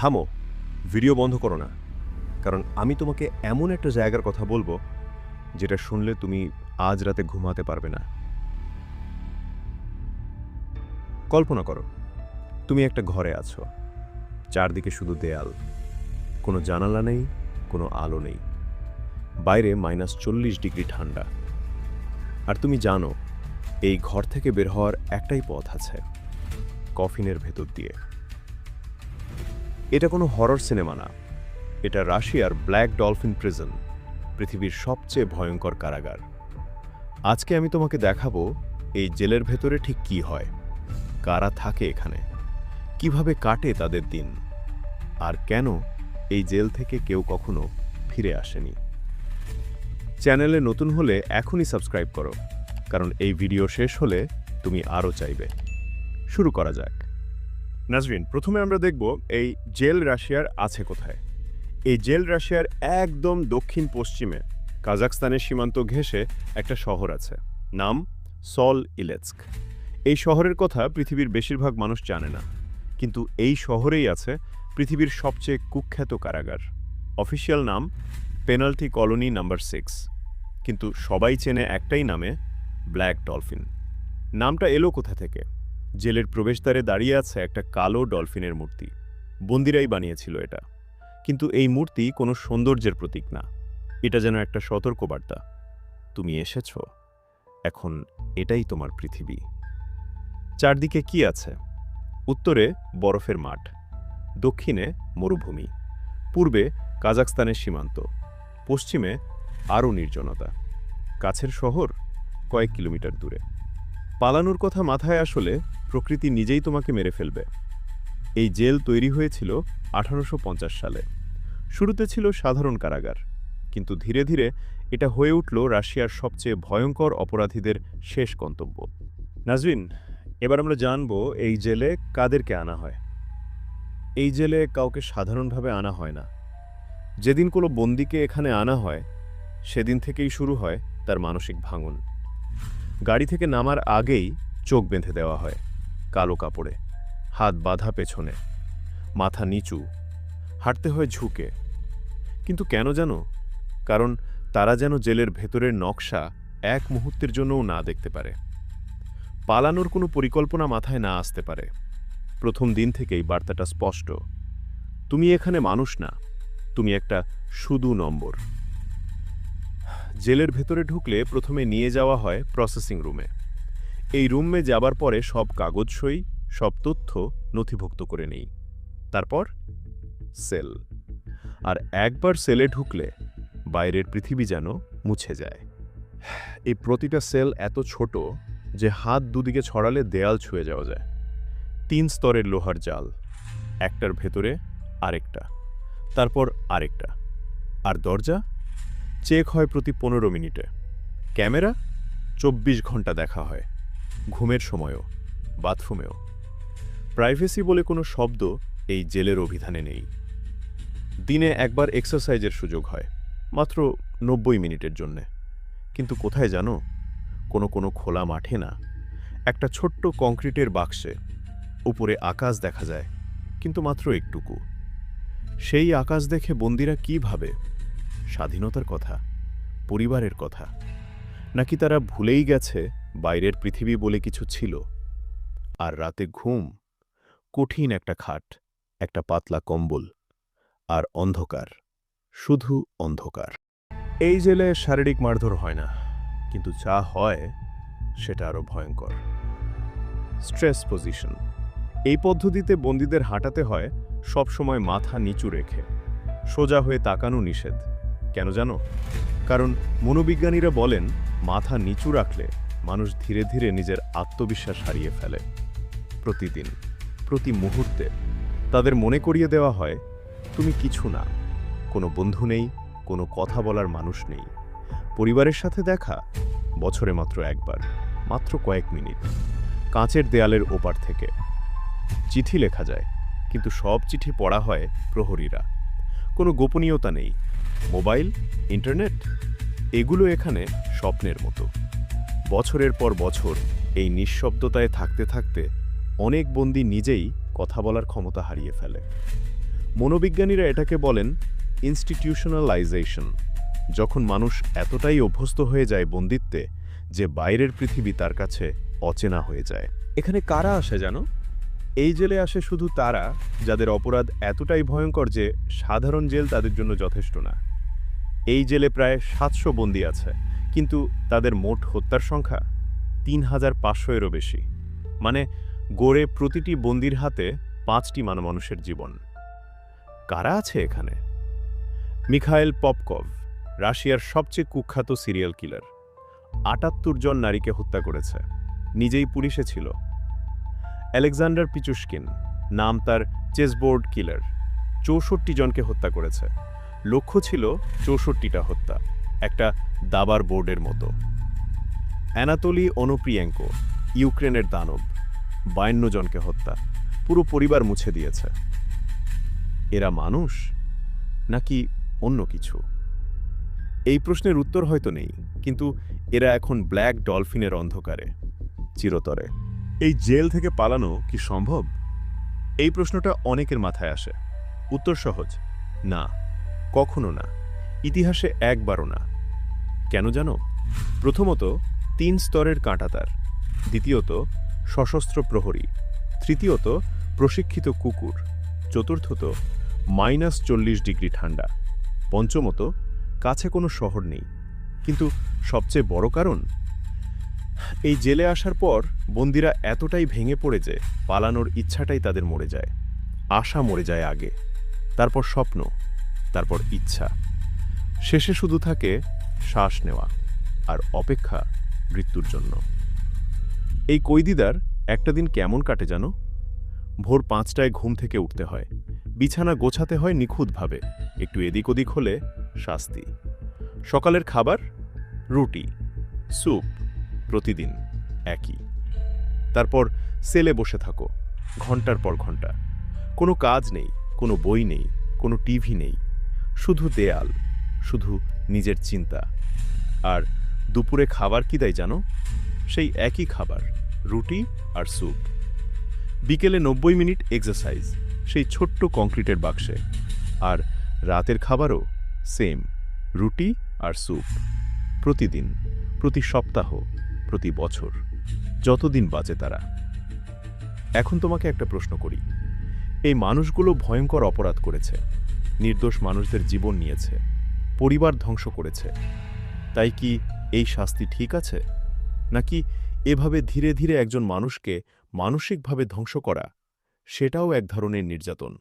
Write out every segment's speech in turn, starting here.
থামো, ভিডিও বন্ধ করো না, কারণ আমি তোমাকে এমন একটা জায়গার কথা বলবো যেটা শুনলে তুমি আজ রাতে ঘুমাতে পারবে না। কল্পনা করো, তুমি একটা ঘরে আছো, চারদিকে শুধু দেয়াল, কোনো জানালা নেই, কোনো আলো নেই, বাইরে -40 ডিগ্রি ঠান্ডা। আর তুমি জানো এই ঘর থেকে বের হওয়ার একটাই পথ আছে, কফিনের ভেতর দিয়ে। এটা কোনো হরর সিনেমা না, এটা রাশিয়ার ব্ল্যাক ডলফিন প্রিজন, পৃথিবীর সবচেয়ে ভয়ঙ্কর কারাগার। আজকে আমি তোমাকে দেখাবো এই জেলের ভেতরে ঠিক কি হয়, কারা থাকে এখানে, কিভাবে কাটে তাদের দিন, আর কেন এই জেল থেকে কেউ কখনো ফিরে আসেনি। চ্যানেলে নতুন হলে এখনই সাবস্ক্রাইব করো, কারণ এই ভিডিও শেষ হলে তুমি আরও চাইবে। শুরু করা যাক। নাজরিন, প্রথমে আমরা দেখব এই জেল রাশিয়ার আছে কোথায়। এই জেল রাশিয়ার একদম দক্ষিণ পশ্চিমে কাজাখস্তানের সীমান্ত ঘেঁষে একটা শহর আছে, নাম সল ইলেস্ক। এই শহরের কথা পৃথিবীর বেশিরভাগ মানুষ জানে না, কিন্তু এই শহরেই আছে পৃথিবীর সবচেয়ে কুখ্যাত কারাগার। অফিসিয়াল নাম পেনাল্টি কলোনি নাম্বার 6, কিন্তু সবাই চেনে একটাই নামে, ব্ল্যাক ডলফিন। নামটা এলো কোথা থেকে? জেলের প্রবেশদ্বারে দাঁড়িয়ে আছে একটা কালো ডলফিনের মূর্তি। বন্দিরাই বানিয়েছিল এটা, কিন্তু এই মূর্তি কোনো সৌন্দর্যের প্রতীক না, এটা যেন একটা সতর্কবার্তা। তুমি এসেছ, এখন এটাই তোমার পৃথিবী। চারদিকে কি আছে? উত্তরে বরফের মাঠ, দক্ষিণে মরুভূমি, পূর্বে কাজাখস্তানের সীমান্ত, পশ্চিমে আরও নির্জনতা, কাছের শহর কয়েক কিলোমিটার দূরে। পালানোর কথা মাথায় আসলে প্রকৃতি নিজেই তোমাকে মেরে ফেলবে। এই জেল তৈরি হয়েছিল 1850 সালে। শুরুতে ছিল সাধারণ কারাগার, কিন্তু ধীরে ধীরে এটা হয়ে উঠল রাশিয়ার সবচেয়ে ভয়ঙ্কর অপরাধীদের শেষ গন্তব্য। নাজরিন, এবার আমরা জানব এই জেলে কাদেরকে আনা হয়। এই জেলে কাউকে সাধারণভাবে আনা হয় না। যেদিন কোনো বন্দীকে এখানে আনা হয়, সেদিন থেকেই শুরু হয় তার মানসিক ভাঙন। গাড়ি থেকে নামার আগেই চোখ বেঁধে দেওয়া হয় কালো কাপড়ে, হাত বাঁধা পেছনে, মাথা নিচু, হাঁটতে হয় ঝুঁকে। কিন্তু কেন জানো? কারণ তারা যেন জেলের ভেতরের নকশা এক মুহূর্তের জন্যও না দেখতে পারে, পালানোর কোনো পরিকল্পনা মাথায় না আসতে পারে। প্রথম দিন থেকেই বার্তাটা স্পষ্ট, তুমি এখানে মানুষ না, তুমি একটা শুধু নম্বর। জেলের ভেতরে ঢুকলে প্রথমে নিয়ে যাওয়া হয় প্রসেসিং রুমে। এই রুমে যাবার পরে সব কাগজ সই, সব তথ্য নথিভুক্ত করে নেই। তারপর সেল। আর একবার সেলে ঢুকলে বাইরের পৃথিবী যেন মুছে যায়। এই প্রতিটা সেল এত ছোট যে হাত দুদিকে ছড়ালে দেয়াল ছুঁয়ে যাওয়া যায়। 3 স্তরের লোহার জাল, একটার ভেতরে আরেকটা, তারপর আরেকটা। আর দরজা চেক হয় প্রতি 15 মিনিটে। ক্যামেরা 24 ঘন্টা দেখা হয়, ঘুমের সময়ও, বাথরুমেও। প্রাইভেসি বলে কোনো শব্দ এই জেলের অভিধানে নেই। দিনে একবার এক্সারসাইজের সুযোগ হয়, মাত্র 90 মিনিটের জন্যে। কিন্তু কোথায় জানো? কোনো খোলা মাঠে না, একটা ছোট্ট কংক্রিটের বাক্সে। উপরে আকাশ দেখা যায়, কিন্তু মাত্র একটুকু। সেই আকাশ দেখে বন্দিরা কি ভাবে? স্বাধীনতার কথা, পরিবারের কথা, নাকি তারা ভুলেই গেছে বাইরের পৃথিবী বলে কিছু ছিল? আর রাতে ঘুম, কঠিন একটা খাট, একটা পাতলা কম্বল, আর অন্ধকার, শুধু অন্ধকার। এই জেলে শারীরিক মারধর হয় না, কিন্তু যা হয় সেটা আরও ভয়ঙ্কর। Stress position. এই পদ্ধতিতে বন্দীদের হাঁটাতে হয় সবসময় মাথা নিচু রেখে, সোজা হয়ে তাকানো নিষেধ। কেন জানো? কারণ মনোবিজ্ঞানীরা বলেন মাথা নিচু রাখলে মানুষ ধীরে ধীরে নিজের আত্মবিশ্বাস হারিয়ে ফেলে। প্রতিদিন, প্রতি মুহূর্তে তাদের মনে করিয়ে দেওয়া হয়, তুমি কিছু না, কোনো বন্ধু নেই, কোনো কথা বলার মানুষ নেই। পরিবারের সাথে দেখা বছরে মাত্র একবার, মাত্র কয়েক মিনিট, কাঁচের দেয়ালের ওপার থেকে। চিঠি লেখা যায়, কিন্তু সব চিঠি পড়া হয় প্রহরীরা। কোনো গোপনীয়তা নেই। মোবাইল, ইন্টারনেট, এগুলো এখানে স্বপ্নের মতো। বছরের পর বছর এই নিঃশব্দতায় থাকতে থাকতে অনেক বন্দী নিজেই কথা বলার ক্ষমতা হারিয়ে ফেলে। মনোবিজ্ঞানীরা এটাকে বলেন ইনস্টিটিউশনালাইজেশন, যখন মানুষ এতটাই অভ্যস্ত হয়ে যায় বন্দিত্বে যে বাইরের পৃথিবী তার কাছে অচেনা হয়ে যায়। এখানে কারা আসে জানো? এই জেলে আসে শুধু তারা যাদের অপরাধ এতটাই ভয়ঙ্কর যে সাধারণ জেল তাদের জন্য যথেষ্ট না। এই জেলে প্রায় ৭০০ বন্দী আছে, কিন্তু তাদের মোট হত্যার সংখ্যা ৩৫০০-এরও বেশি। মানে গড়ে প্রতিটি বন্দীর হাতে ৫টি মানুষের জীবন। কারা আছে এখানে? মিখাইল পপকভ, রাশিয়ার সবচেয়ে কুখ্যাত সিরিয়াল কিলার। ৭৮ জন নারীকে হত্যা করেছে, নিজেই পুলিশে ছিল। আলেকজান্ডার পিচুশকিন, নাম তার চেসবোর্ড কিলার, ৬৪ জনকে হত্যা করেছে। লক্ষ্য ছিল ৬৪টা হত্যা, একটা দাবার বোর্ডের মতো। অ্যানাতোলি ওনোপ্রিয়েঙ্কো, ইউক্রেনের দানব, ৫২ জনকে হত্যা, পুরো পরিবার মুছে দিয়েছে। এরা মানুষ নাকি অন্য কিছু? এই প্রশ্নের উত্তর হয়তো নেই, কিন্তু এরা এখন ব্ল্যাক ডলফিনের অন্ধকারে, চিরতরে। এই জেল থেকে পালানো কি সম্ভব? এই প্রশ্নটা অনেকের মাথায় আসে। উত্তর সহজ, না, কখনো না, ইতিহাসে একবারও না। কেন জানো? প্রথমত ৩ স্তরের কাঁটাতার, দ্বিতীয়ত সশস্ত্র প্রহরী, তৃতীয়ত প্রশিক্ষিত কুকুর, চতুর্থত -৪০ ডিগ্রি ঠান্ডা, পঞ্চমত কাছে কোনো শহর নেই। কিন্তু সবচেয়ে বড় কারণ, এই জেলে আসার পর বন্দীরা এতটাই ভেঙে পড়ে যে পালানোর ইচ্ছাটাই তাদের মরে যায়। আশা মরে যায় আগে, তারপর স্বপ্ন, তারপর ইচ্ছা। শেষে শুধু থাকে শ্বাস নেওয়া আর অপেক্ষা মৃত্যুর জন্য। এই কয়েদিদের একটা দিন কেমন কাটে জানো? ভোর ৫টায় ঘুম থেকে উঠতে হয়, বিছানা গোছাতে হয় নিখুঁতভাবে, একটু এদিক ওদিক হলে শাস্তি। সকালের খাবার রুটি, স্যুপ, প্রতিদিন একই। তারপর সেলে বসে থাকো ঘন্টার পর ঘন্টা। কোনো কাজ নেই, কোনো বই নেই, কোনো টিভি নেই, শুধু দেয়াল, শুধু নিজের চিন্তা। আর দুপুরে খাবার কি দেয় জানো? সেই একই খাবার, রুটি আর স্যুপ। বিকেলে ৯০ মিনিট এক্সারসাইজ, সেই ছোট্ট কংক্রিটের বাক্সে। আর রাতের খাবারও সেম, রুটি আর স্যুপ। প্রতিদিন, প্রতি সপ্তাহ, প্রতি বছর, যতদিন বাঁচে তারা। এখন তোমাকে একটা প্রশ্ন করি, এই মানুষগুলো ভয়ঙ্কর অপরাধ করেছে, নির্দোষ মানুষদের জীবন নিয়েছে, পরিবার ধ্বংস করেছে। তাই কি এই শাস্তি ঠিক আছে? নাকি এভাবে ধীরে ধীরে একজন মানুষকে মানসিকভাবে ধ্বংস করা, সেটাও এক ধরনের নির্যাতন?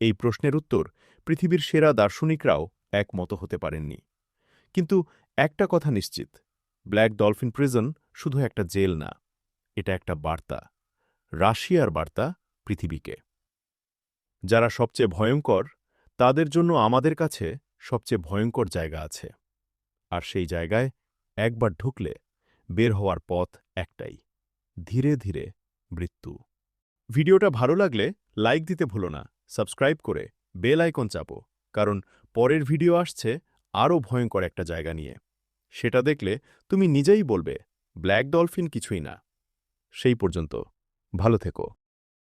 এই প্রশ্নের উত্তর পৃথিবীর সেরা দার্শনিকরাও একমত হতে পারেননি। কিন্তু একটা কথা নিশ্চিত, ব্ল্যাক ডলফিন প্রিজন শুধু একটা জেল না, এটা একটা বার্তা, রাশিয়ার বার্তা পৃথিবীকে। যারা সবচেয়ে ভয়ঙ্কর, তাদের জন্য আমাদের কাছে সবচেয়ে ভয়ঙ্কর জায়গা আছে। আর সেই জায়গায় একবার ঢুকলে বের হওয়ার পথ একটাই, ধীরে ধীরে মৃত্যু। ভিডিওটা ভালো লাগলে লাইক দিতে ভুলো না, সাবস্ক্রাইব করে বেল আইকন চাপো, কারণ পরের ভিডিও আসছে আরও ভয়ঙ্কর একটা জায়গা নিয়ে। সেটা দেখলে তুমি নিজেই বলবে ব্ল্যাক ডলফিন কিছুই না। সেই পর্যন্ত ভালো থেকো।